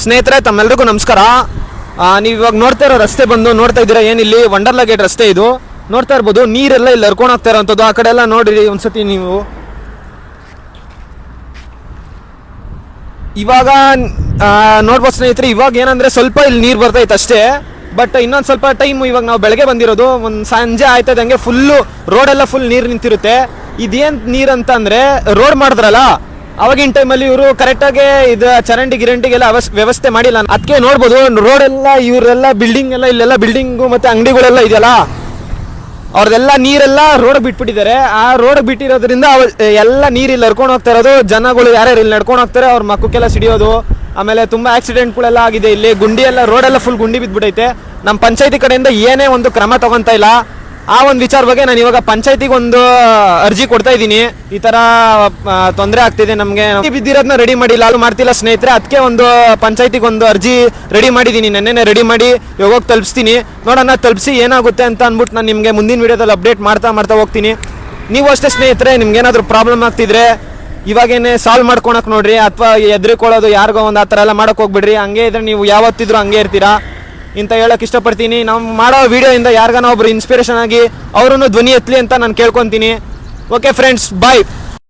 ಸ್ನೇಹಿತರೆ ತಮ್ಮೆಲ್ಲರಿಗೂ ನಮಸ್ಕಾರ. ನೀವು ಇವಾಗ ನೋಡ್ತಾ ಇರೋ ರಸ್ತೆ ಬಂದು ನೋಡ್ತಾ ಇದ್ದೀರಾ, ಏನಿಲ್ಲಿ ವಂಡರ್ಲಾ ಗೇಟ್ ರಸ್ತೆ ಇದು ನೋಡ್ತಾ ಇರ್ಬೋದು. ನೀರೆಲ್ಲ ಇಲ್ಲಿ ಹರ್ಕೊಂಡು ಹೋಗ್ತಾ ಇರೋಂಥದ್ದು. ಆ ಕಡೆ ಎಲ್ಲ ನೋಡಿರಿ ಒಂದ್ಸತಿ ನೀವು. ಇವಾಗ ನೋಡ್ಬೋದು ಸ್ನೇಹಿತರೆ, ಇವಾಗ ಏನಂದ್ರೆ ಸ್ವಲ್ಪ ಇಲ್ಲಿ ನೀರು ಬರ್ತೈತೆ ಅಷ್ಟೇ. ಬಟ್ ಇನ್ನೊಂದು ಸ್ವಲ್ಪ ಟೈಮ್, ಇವಾಗ ನಾವು ಬೆಳಗ್ಗೆ ಬಂದಿರೋದು, ಒಂದು ಸಂಜೆ ಆಯ್ತದಂಗೆ ಫುಲ್ಲು ರೋಡೆಲ್ಲ ಫುಲ್ ನೀರು ನಿಂತಿರುತ್ತೆ. ಇದೇನು ನೀರು ಅಂತ ಅಂದರೆ ರೋಡ್ ಮಾಡಿದ್ರಲ್ಲ ಅವಾಗಿನ ಟೈಮಲ್ಲಿ ಇವರು ಕರೆಕ್ಟಾಗಿ ಇದು ಚರಂಡಿ ಗಿರಂಟಿಗೆಲ್ಲ ವ್ಯವಸ್ಥೆ ಮಾಡಿಲ್ಲ. ಅದಕ್ಕೆ ನೋಡ್ಬೋದು ರೋಡ್ ಎಲ್ಲ ಇವರೆಲ್ಲ ಬಿಲ್ಡಿಂಗ್ ಎಲ್ಲ ಇಲ್ಲೆಲ್ಲ ಬಿಲ್ಡಿಂಗು ಮತ್ತು ಅಂಗಡಿಗಳೆಲ್ಲ ಇದೆಯಲ್ಲ, ಅವ್ರದೆಲ್ಲ ನೀರೆಲ್ಲ ರೋಡ್ ಬಿಟ್ಬಿಟ್ಟಿದ್ದಾರೆ. ಆ ರೋಡ್ ಬಿಟ್ಟಿರೋದ್ರಿಂದ ಎಲ್ಲ ನೀರು ಇಲ್ಲಿ ಹರ್ಕೊಂಡು ಹೋಗ್ತಾ ಇರೋದು. ಜನಗಳು ಯಾರ್ಯಾರು ಇಲ್ಲಿ ನಡ್ಕೊಂಡು ಹೋಗ್ತಾರೆ ಅವ್ರ ಮಕ್ಕಕ್ಕೆಲ್ಲ ಸಿಡಿಯೋದು. ಆಮೇಲೆ ತುಂಬ ಆಕ್ಸಿಡೆಂಟ್ಗಳೆಲ್ಲ ಆಗಿದೆ. ಇಲ್ಲಿ ಗುಂಡಿ ಎಲ್ಲ ರೋಡೆಲ್ಲ ಫುಲ್ ಗುಂಡಿ ಬಿದ್ದುಬಿಟ್ಟೈತೆ. ನಮ್ಮ ಪಂಚಾಯತಿ ಕಡೆಯಿಂದ ಏನೇ ಒಂದು ಕ್ರಮ ತಗೊತಾ ಇಲ್ಲ. ಆ ಒಂದು ವಿಚಾರ ಬಗ್ಗೆ ನಾನು ಇವಾಗ ಪಂಚಾಯತಿಗೆ ಒಂದು ಅರ್ಜಿ ಕೊಡ್ತಾ ಇದ್ದೀನಿ. ಈ ಥರ ತೊಂದರೆ ಆಗ್ತಿದೆ ನಮಗೆ, ಬಿದ್ದಿರೋದನ್ನ ರೆಡಿ ಮಾಡಿ ಲಾಲು ಮಾಡ್ತಿಲ್ಲ ಸ್ನೇಹಿತರೆ. ಅದಕ್ಕೆ ಒಂದು ಪಂಚಾಯತಿಗೆ ಒಂದು ಅರ್ಜಿ ರೆಡಿ ಮಾಡಿದ್ದೀನಿ, ನೆನ್ನೆನೇ ರೆಡಿ ಮಾಡಿ ಇವಾಗ ತಲುಪಿಸ್ತೀನಿ. ನೋಡೋಣ ತಲುಪಿಸಿ ಏನಾಗುತ್ತೆ ಅಂತ ಅಂದ್ಬಿಟ್ಟು ನಾನು ನಿಮಗೆ ಮುಂದಿನ ವೀಡಿಯೋದಲ್ಲಿ ಅಪ್ಡೇಟ್ ಮಾಡ್ತಾ ಹೋಗ್ತೀನಿ. ನೀವು ಅಷ್ಟೇ ಸ್ನೇಹಿತರೆ, ನಿಮ್ಗೇನಾದರೂ ಪ್ರಾಬ್ಲಮ್ ಆಗ್ತಿದ್ರೆ ಇವಾಗೇನೆ ಸಾಲ್ವ್ ಮಾಡ್ಕೊಳಕ್ಕೆ ನೋಡ್ರಿ, ಅಥವಾ ಎದ್ರಿಕೊಳ್ಳೋದು ಯಾರಿಗೋ ಒಂದು ಆ ಥರ ಎಲ್ಲ ಮಾಡೋಕೆ ಹೋಗ್ಬಿಡ್ರಿ. ಹಂಗೆ ಇದ್ರೆ ನೀವು ಯಾವತ್ತಿದ್ರು ಹಂಗೆ ಇರ್ತೀರಾ ಇಂತ ಹೇಳಕ್ ಇಷ್ಟಪಡ್ತೀನಿ. ನಾವು ಮಾಡೋ ವಿಡಿಯೋಯಿಂದ ಯಾರಿಗಾನ ಒಬ್ರು ಇನ್ಸ್ಪಿರೇಷನ್ ಆಗಿ ಅವರನ್ನು ಧ್ವನಿ ಎತ್ತಲಿ ಅಂತ ನಾನು ಕೇಳ್ಕೊತೀನಿ. ಓಕೆ ಫ್ರೆಂಡ್ಸ್, ಬಾಯ್.